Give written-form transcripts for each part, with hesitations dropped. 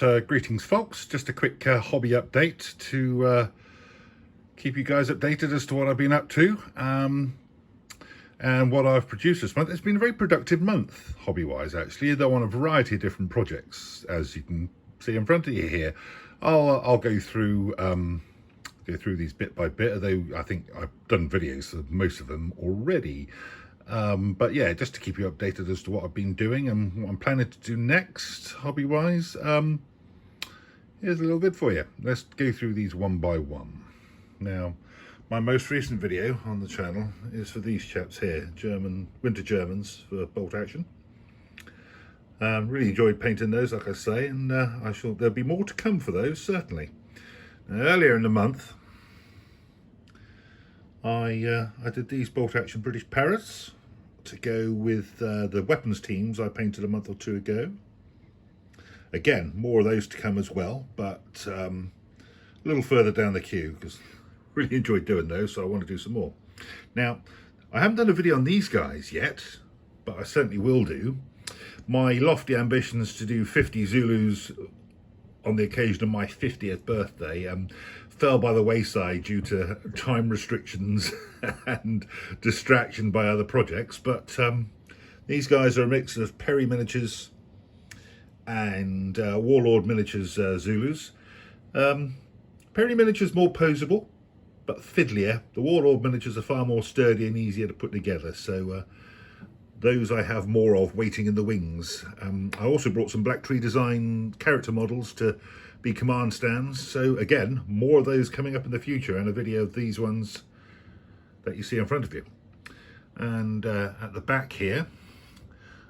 Right, greetings folks, just a quick hobby update to keep you guys updated as to what I've been up to and what I've produced this month. It's been a very productive month hobby-wise actually, though on a variety of different projects, as you can see in front of you here. I'll go through these bit by bit, although I think I've done videos of most of them already. But yeah, just to keep you updated as to what I've been doing and what I'm planning to do next hobby-wise. Here's a little bit for you. Let's go through these one by one. Now, my most recent video on the channel is for these chaps here, winter Germans for bolt action. Really enjoyed painting those, like I say, and there'll be more to come for those, certainly. Now, earlier in the month, I did these bolt action British parrots to go with the weapons teams I painted a month or two ago. Again, more of those to come as well, but a little further down the queue, because I really enjoyed doing those, so I want to do some more. Now, I haven't done a video on these guys yet, but I certainly will do. My lofty ambitions to do 50 Zulus on the occasion of my 50th birthday fell by the wayside due to time restrictions and distraction by other projects, but these guys are a mix of Perry miniatures and Warlord miniatures Zulus. Perry miniatures more posable but fiddlier. The Warlord miniatures are far more sturdy and easier to put together, so those I have more of waiting in the wings. I also brought some Black Tree design character models to be command stands, so again, more of those coming up in the future, and a video of these ones that you see in front of you. And at the back here,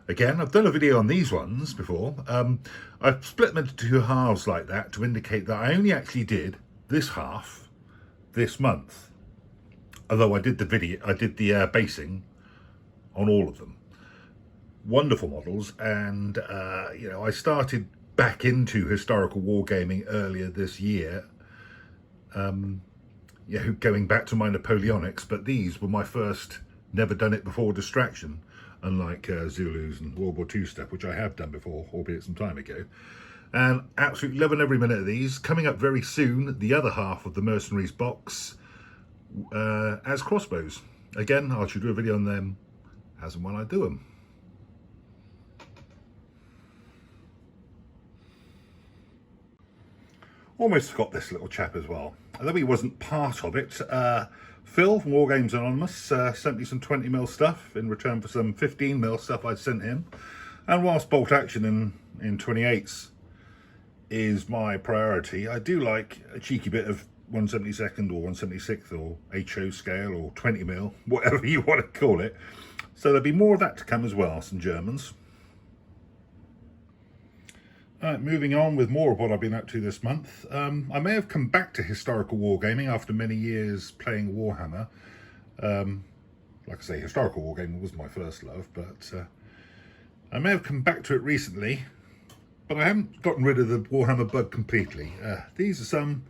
again, I've done a video on these ones before. I've split them into two halves like that to indicate that I only actually did this half this month, although I did the basing on all of them. Wonderful models, and you know, I started back into historical wargaming earlier this year, yeah, going back to my Napoleonics, but these were my first never done it before distraction, unlike Zulus and World War II stuff, which I have done before, albeit some time ago. And absolutely loving every minute of these. Coming up very soon, the other half of the Mercenaries box as crossbows. Again, I should do a video on them as and when I do them. Almost forgot this little chap as well. Although he wasn't part of it, Phil from Wargames Anonymous sent me some 20mm stuff in return for some 15mm stuff I'd sent him. And whilst bolt action in 28s is my priority, I do like a cheeky bit of 1/72 or 1/76 or HO scale or 20mm, whatever you want to call it. So there'll be more of that to come as well, some Germans. Right, moving on with more of what I've been up to this month. I may have come back to historical wargaming after many years playing Warhammer. Like I say, historical wargaming was my first love, but I may have come back to it recently, but I haven't gotten rid of the Warhammer bug completely. These are some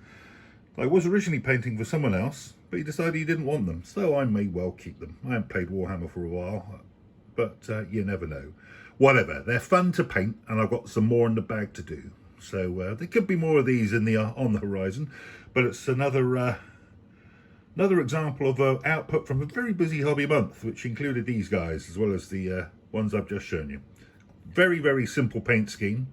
I was originally painting for someone else, but he decided he didn't want them, so I may well keep them. I haven't played Warhammer for a while, but you never know. Whatever, they're fun to paint, and I've got some more in the bag to do. So there could be more of these in the on the horizon, but it's another example of output from a very busy hobby month, which included these guys as well as the ones I've just shown you. Very, very simple paint scheme.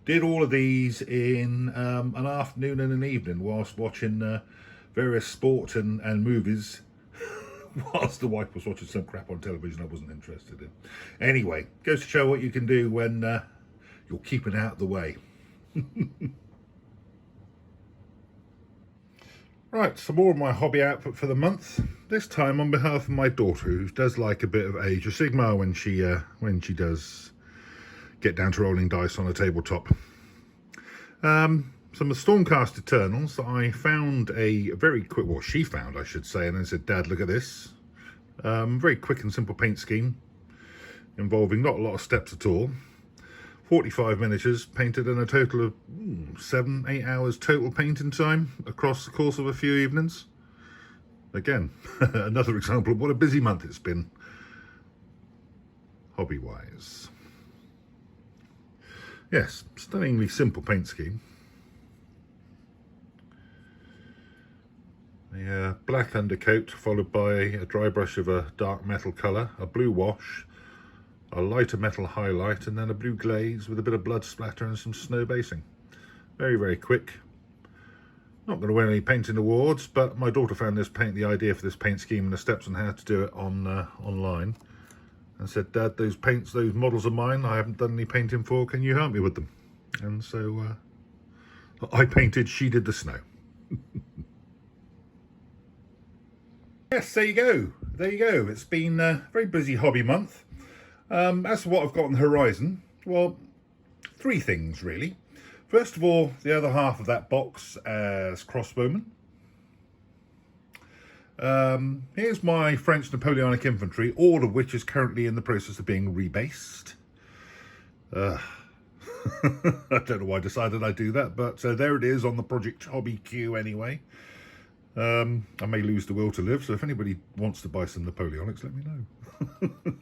Did all of these in an afternoon and an evening whilst watching various sport and movies, whilst the wife was watching some crap on television I wasn't interested in. Anyway, goes to show what you can do when you're keeping out of the way. Right, some more of my hobby output for the month. This time on behalf of my daughter, who does like a bit of Age of Sigmar when she does get down to rolling dice on a tabletop. Some of Stormcast Eternals that I found a very quick, well, she found, I should say, and I said, Dad, look at this. Very quick and simple paint scheme, involving not a lot of steps at all. 45 miniatures painted in a total of 7-8 hours total painting time across the course of a few evenings. Again, another example of what a busy month it's been, hobby-wise. Yes, stunningly simple paint scheme. A black undercoat followed by a dry brush of a dark metal colour, a blue wash, a lighter metal highlight, and then a blue glaze with a bit of blood splatter and some snow basing. Very, very quick. Not going to win any painting awards, but my daughter found the idea for this paint scheme and the steps on how to do it online, and said, "Dad, those models are mine. I haven't done any painting for. Can you help me with them?" And so I painted. She did the snow. Yes, there you go. There you go. It's been a very busy hobby month. As for what I've got on the horizon, well, 3 things really. First of all, the other half of that box as crossbowmen. Here's my French Napoleonic infantry, all of which is currently in the process of being rebased. I don't know why I decided I'd do that, but there it is on the Project Hobby queue anyway. I may lose the will to live, so if anybody wants to buy some Napoleonics, let me know.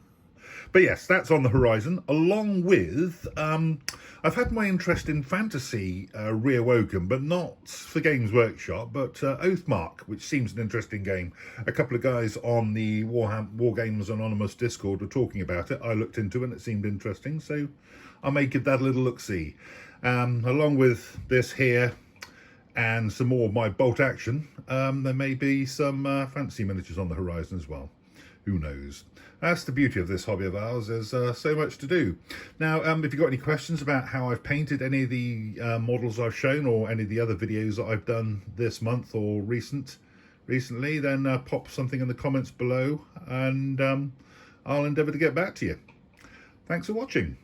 But yes, that's on the horizon, along with, I've had my interest in fantasy reawoken, but not for Games Workshop, but Oathmark, which seems an interesting game. A couple of guys on the Wargamers Anonymous Discord were talking about it. I looked into it and it seemed interesting, so I may give that a little look-see. Along with this here, and some more of my bolt action, there may be some fantasy miniatures on the horizon as well. Who knows? That's the beauty of this hobby of ours. There's so much to do. Now, if you've got any questions about how I've painted any of the models I've shown, or any of the other videos that I've done this month or recently, then pop something in the comments below, and I'll endeavour to get back to you. Thanks for watching.